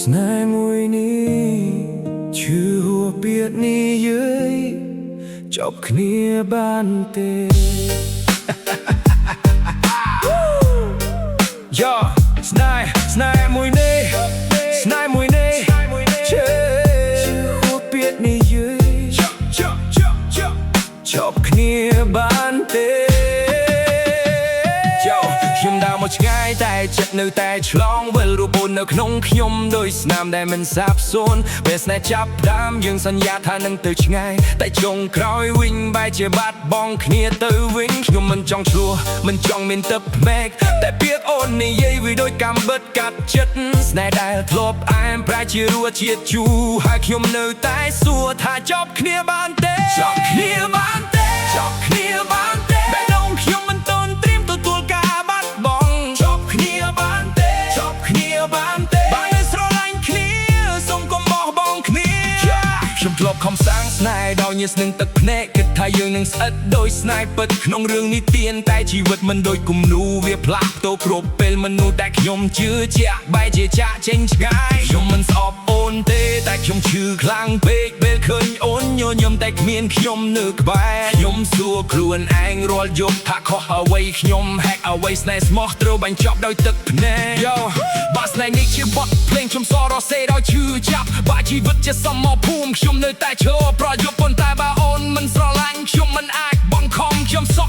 ស្នេហ៍មួយនេះឈឺហួសពាក្យនិយាយចប់គ្នាបានទេយ៉ាស្នេហ៍មួយនេះស្នេហ៍មួយនេះឈឺហួសពាក្យនិយាយចប់គ្នាបានទេខ្ញុំដើរមកឆ្ងាយតែចិត្តនៅតែឆ្លងវិលរូបអូននៅក្នុងខ្ញុំដោយស្នាមដែលមិនសាបសូន្យពេលស្នេហ៍ចាប់ដើមយើងសន្យាថានឹងទៅឆ្ងាយតែចុងក្រោយវិញបែរជាបាត់បង់គ្នាទៅវិញខ្ញុំមិនចង់ឆ្លោះមិនចង់មានទឹកភ្នែកតែពាក្យអូននិយាយវាដូចកាំបិតកាត់ចិត្តស្នេហ៍ដែលធ្លាប់អែមប្រែជារសជាតិជូរហើយខ្ញុំនៅតែសួរថាចប់គ្នាបានទេចប់គ្នាបានទេចប់គ្នាបានទេបែរដងខ្ញុំមិនតន់ត្រៀមទទួលការបាត់បង់ចប់គ្នាបានទេចប់គ្នាបានទេបាននៅស្រឡាញ់គ្នាសូមកុំបោះបង់គ្នាខ្ញុំធ្លាប់ខំសាងស្នេហ៍ដោយញើសនឹងទឹកភ្នែកគិតថាយើងនឹងស្អិតដោយស្នេហ៍ពិតក្នុងរឿងនេះទៀនតែជីវិតមិនដូចគំនូវាផ្លាស់ប្ដូរគ្រប់ពេលមនុស្សតែខ្ញុំជឿជាក់បែរជាចាក់ចេញឆ្ងាយខ្ញុំមិនស្អប់អូនទេតែខ្ញុំឈឺខ្លាំងពេកពេលឃើញអូនញញឹមតែគ្មានខ្ញុំនៅក្បែរខ្ញុំសួរខ្លួនឯងរាល់យប់ថាខុសអ្វីខ្ញុំហេតុអ្វីស្នេហ៍ស្មោះត្រូវបញ្ចប់ដោយទឹកភ្នែកបើស្នេហ៍នេះជាបទភ្លេងខ្ញុំសរសេរដោយឈឺចាប់បើជីវិតជាសមរភូមិខ្ញុំនៅតែឈរប្រយុទ្ធប៉ុន្តែបើអូនមិនស្រឡាញ់ខ្ញុំមិនអាចបង្ខំខ្ញុំសោះ